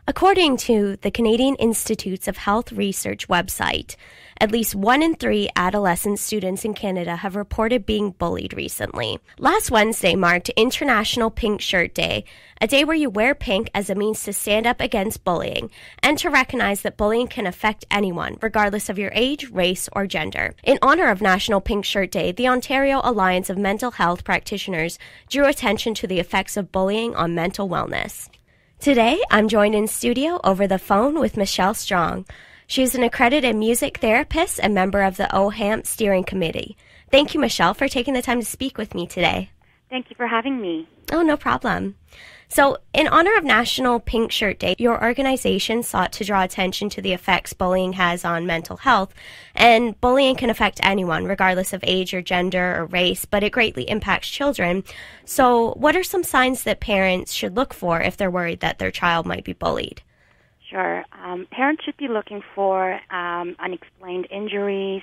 According to the Canadian Institutes of Health Research website, at least 1 in 3 adolescent students in Canada have reported being bullied recently. Last Wednesday marked International Pink Shirt Day, a day where you wear pink as a means to stand up against bullying and to recognize that bullying can affect anyone, regardless of your age, race, or gender. In honor of National Pink Shirt Day, the Ontario Alliance of Mental Health Practitioners drew attention to the effects of bullying on mental wellness. Today, I'm joined in studio over the phone with Michelle Strong. She is an accredited music therapist and member of the OAMHP Steering Committee. Thank you, Michelle, for taking the time to speak with me today. Thank you for having me. Oh, no problem. So, in honor of National Pink Shirt Day, your organization sought to draw attention to the effects bullying has on mental health. And bullying can affect anyone, regardless of age or gender or race, but it greatly impacts children. So, what are some signs that parents should look for if they're worried that their child might be bullied? Sure. Parents should be looking for unexplained injuries,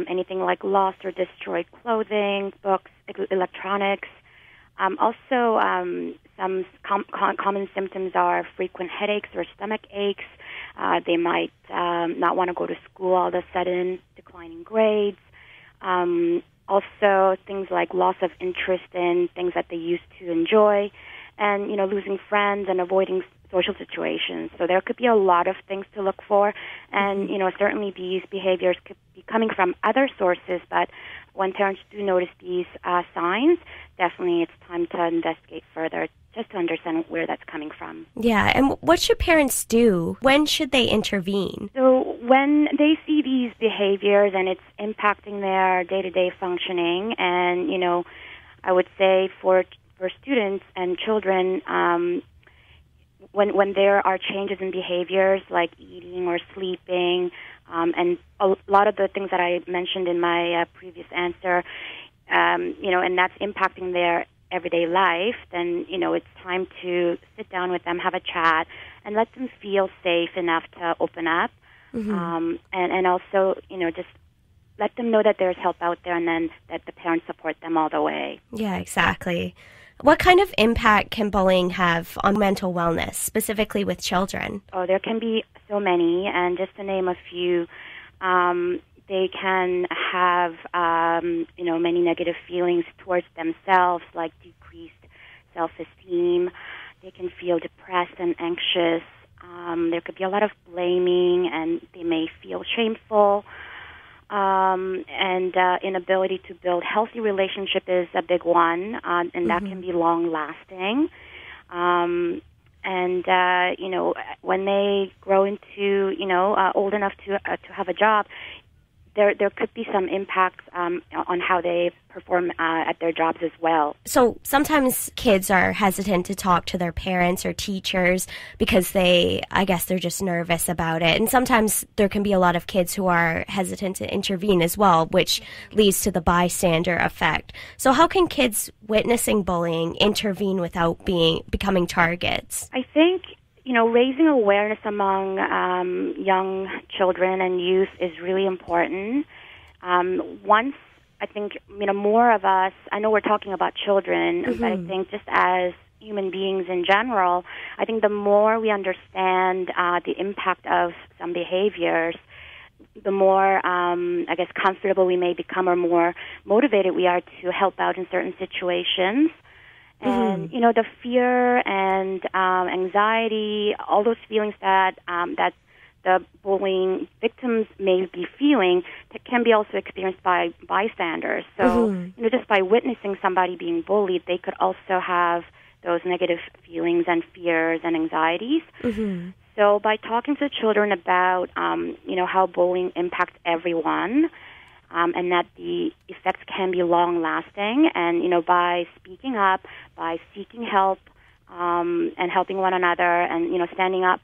anything like lost or destroyed clothing, books, electronics. Also, some common symptoms are frequent headaches or stomach aches. They might not want to go to school all of a sudden, declining grades. Also, things like loss of interest in things that they used to enjoy, and, losing friends and avoiding social situations. So there could be a lot of things to look for, and, certainly these behaviors could be coming from other sources, but when parents do notice these signs, definitely it's time to investigate further just to understand where that's coming from. Yeah, and what should parents do? When should they intervene? So when they see these behaviors and it's impacting their day-to-day functioning, and, I would say for students and children, when there are changes in behaviors like eating or sleeping, and a lot of the things that I mentioned in my previous answer, and that's impacting their everyday life, then, it's time to sit down with them, have a chat, and let them feel safe enough to open up. Mm-hmm. And also, just let them know that there's help out there, and then that the parents support them all the way. Yeah, exactly. What kind of impact can bullying have on mental wellness, specifically with children? Oh, there can be so many, and just to name a few, they can have, many negative feelings towards themselves, like decreased self-esteem. They can feel depressed and anxious. There could be a lot of blaming, and they may feel shameful. And inability to build healthy relationship is a big one, and mm-hmm. that can be long-lasting. When they grow into, old enough to have a job, there could be some impacts on how they perform at their jobs as well. So sometimes kids are hesitant to talk to their parents or teachers because they're just nervous about it. And sometimes there can be a lot of kids who are hesitant to intervene as well, which leads to the bystander effect. So how can kids witnessing bullying intervene without becoming targets? I think raising awareness among young children and youth is really important. Once, I think, more of us, I know we're talking about children, mm-hmm. but I think just as human beings in general, I think the more we understand the impact of some behaviors, the more, comfortable we may become, or more motivated we are to help out in certain situations. And, mm-hmm. The fear and anxiety, all those feelings that the bullying victims may be feeling, that can be also experienced by bystanders. So, mm-hmm. Just by witnessing somebody being bullied, they could also have those negative feelings and fears and anxieties. Mm-hmm. So by talking to children about, how bullying impacts everyone, and that the effects can be long-lasting, and, by speaking up, by seeking help, and helping one another, and, standing up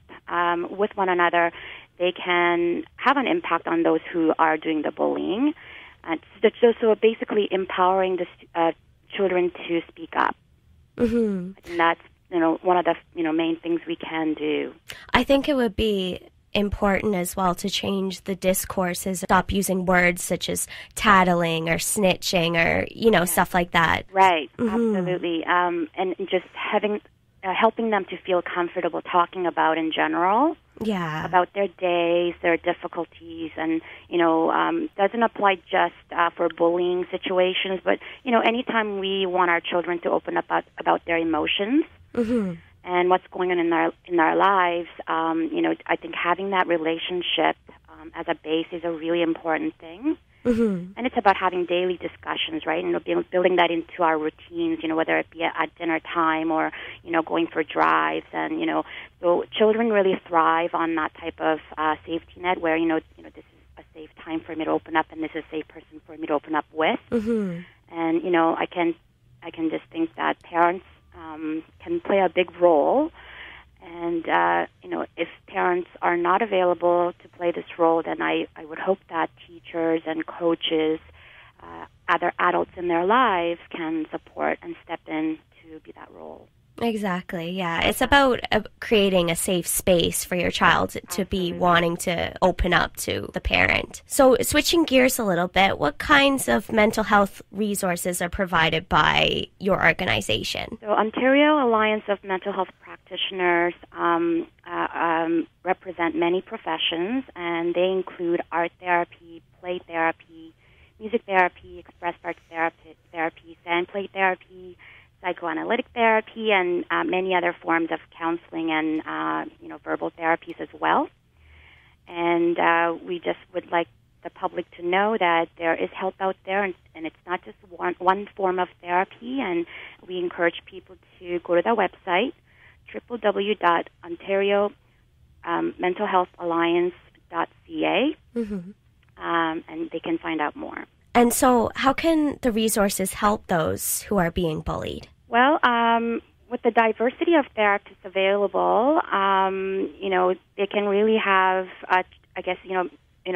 with one another, they can have an impact on those who are doing the bullying. So basically empowering the children to speak up. Mm-hmm. And that's, one of the, main things we can do. I think it would be important as well to change the discourses, stop using words such as tattling or snitching or, stuff like that. Right, mm-hmm. Absolutely. And just having helping them to feel comfortable talking about in general. Yeah. About their days, their difficulties, and, doesn't apply just for bullying situations, but, anytime we want our children to open up about their emotions and what's going on in our lives, I think having that relationship as a base is a really important thing. And it's about having daily discussions, right? Building that into our routines, whether it be at dinner time or, going for drives. And, so children really thrive on that type of safety net where, this is a safe time for me to open up and this is a safe person for me to open up with. And, I can just think that parents can play a big role. And, if parents are not available to play this role, then I would hope that teachers and coaches, other adults in their lives can support and step in to be that role. Exactly, yeah. It's about creating a safe space for your child to be wanting to open up to the parent. So switching gears a little bit, what kinds of mental health resources are provided by your organization? So Ontario Alliance of Mental Health Practitioners represent many professions, and they include art therapy, play therapy, music therapy, expressive arts therapy, sand play therapy, psychoanalytic therapy, and many other forms of counseling and verbal therapies as well. And we just would like the public to know that there is help out there, and it's not just one form of therapy. And we encourage people to go to their website, www.ontariomentalhealthalliance.ca, and they can find out more. And so how can the resources help those who are being bullied? Well, with the diversity of therapists available, they can really have,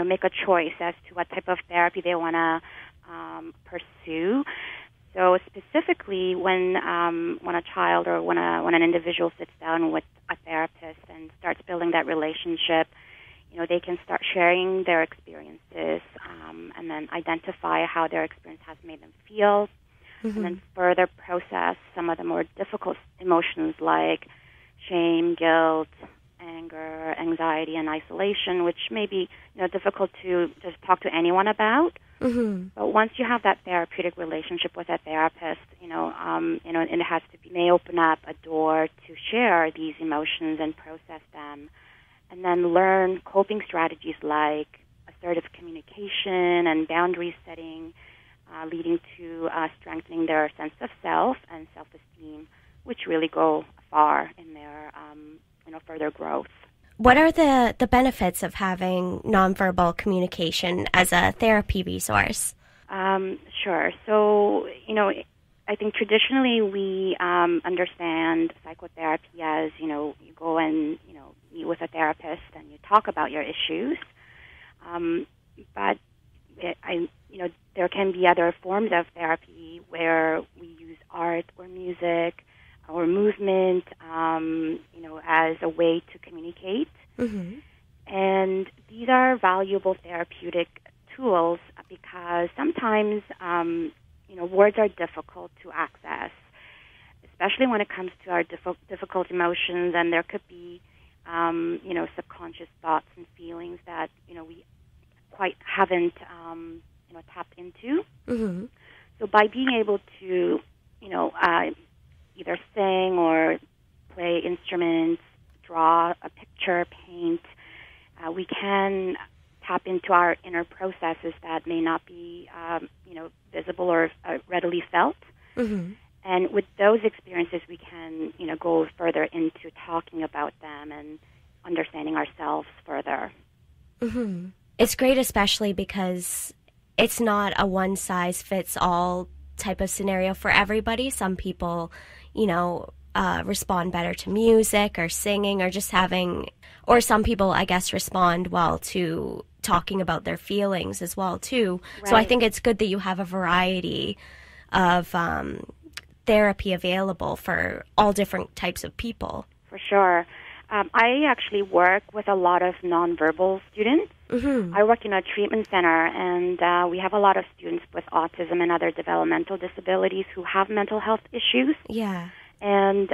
make a choice as to what type of therapy they want to pursue. So specifically, when a child or when an individual sits down with a therapist and starts building that relationship, they can start sharing their experiences and then identify how their experience has made them feel, and then further process some of the more difficult emotions like shame, guilt, anger, anxiety, and isolation, which may be difficult to just talk to anyone about. But once you have that therapeutic relationship with a therapist, it has to be, may open up a door to share these emotions and process them, and then learn coping strategies like assertive communication and boundary setting, leading to strengthening their sense of self and self-esteem, which really go far in their further growth. What are the benefits of having nonverbal communication as a therapy resource? Sure. So, I think traditionally we understand psychotherapy as, you go and, meet with a therapist and you talk about your issues. But there can be other forms of therapy where we use art or music or movement, as a way to communicate. And these are valuable therapeutic tools because sometimes, words are difficult to access, especially when it comes to our difficult emotions, and there could be, subconscious thoughts and feelings that, we quite haven't, tapped into. So by being able to, either sing or play instruments, draw a picture, paint, we can tap into our inner processes that may not be, visible or readily felt. And with those experiences, we can, go further into talking about them and understanding ourselves further. It's great, especially because it's not a one-size-fits-all type of scenario for everybody. Some people, respond better to music or singing or just or some people, I guess, respond well to talking about their feelings as well, too. Right. So I think it's good that you have a variety of therapy available for all different types of people. For sure. I actually work with a lot of nonverbal students. I work in a treatment center, and we have a lot of students with autism and other developmental disabilities who have mental health issues. Yeah. And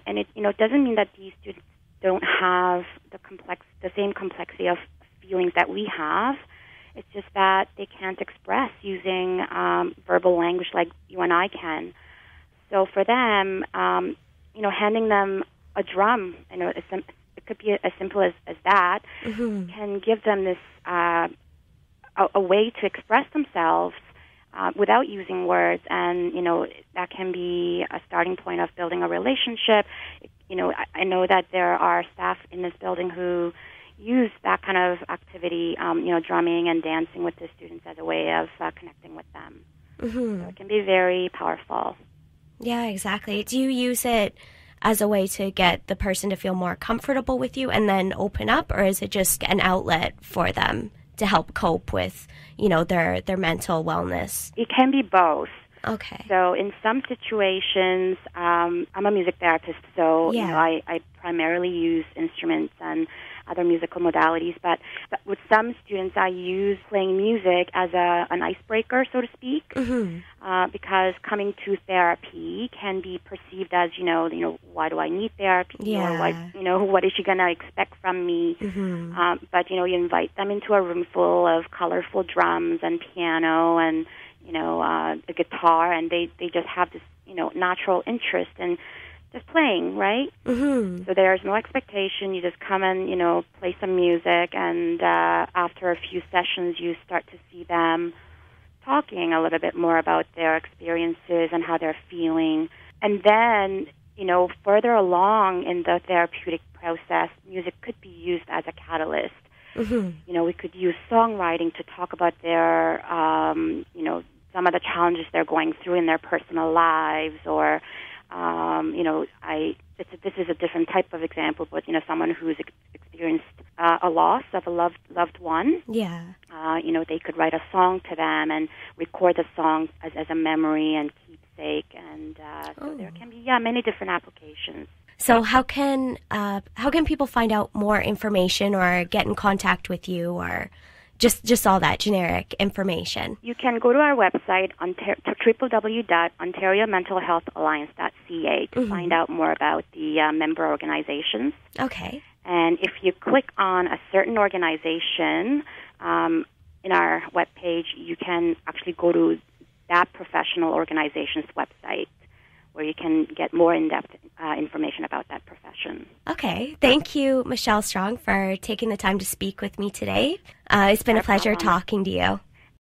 it doesn't mean that these students don't have the same complexity of feelings that we have. It's just that they can't express using verbal language like you and I can. So for them, handing them a drum, it could be as simple as that, can give them this a way to express themselves without using words, and that can be a starting point of building a relationship. I know that there are staff in this building who use that kind of activity, drumming and dancing with the students as a way of connecting with them. So it can be very powerful. Yeah, exactly. Do you use it as a way to get the person to feel more comfortable with you and then open up, or is it just an outlet for them to help cope with, their mental wellness? It can be both. Okay. So in some situations, I'm a music therapist, so I primarily use instruments and other musical modalities. But with some students, I use playing music as an icebreaker, so to speak, because coming to therapy can be perceived as, why do I need therapy? Yeah. Or what is she going to expect from me? But, you invite them into a room full of colorful drums and piano and, the guitar, and they just have this, natural interest in just playing, right? So there's no expectation. You just come and, play some music, and after a few sessions, you start to see them talking a little bit more about their experiences and how they're feeling. And then, further along in the therapeutic process, music could be used as a catalyst. We could use songwriting to talk about their, some of the challenges they're going through in their personal lives, or, this is a different type of example, but, someone who's experienced a loss of a loved one. Yeah. They could write a song to them and record the song as a memory and keepsake, and so there can be, many different applications. So how can people find out more information or get in contact with you, or just all that generic information? You can go to our website, www.ontariomentalhealthalliance.ca, to find out more about the member organizations. Okay. And if you click on a certain organization in our webpage, you can actually go to that professional organization's website, where you can get more in-depth information about that profession. Okay. Thank you, Michelle Strong, for taking the time to speak with me today. It's been a pleasure talking to you.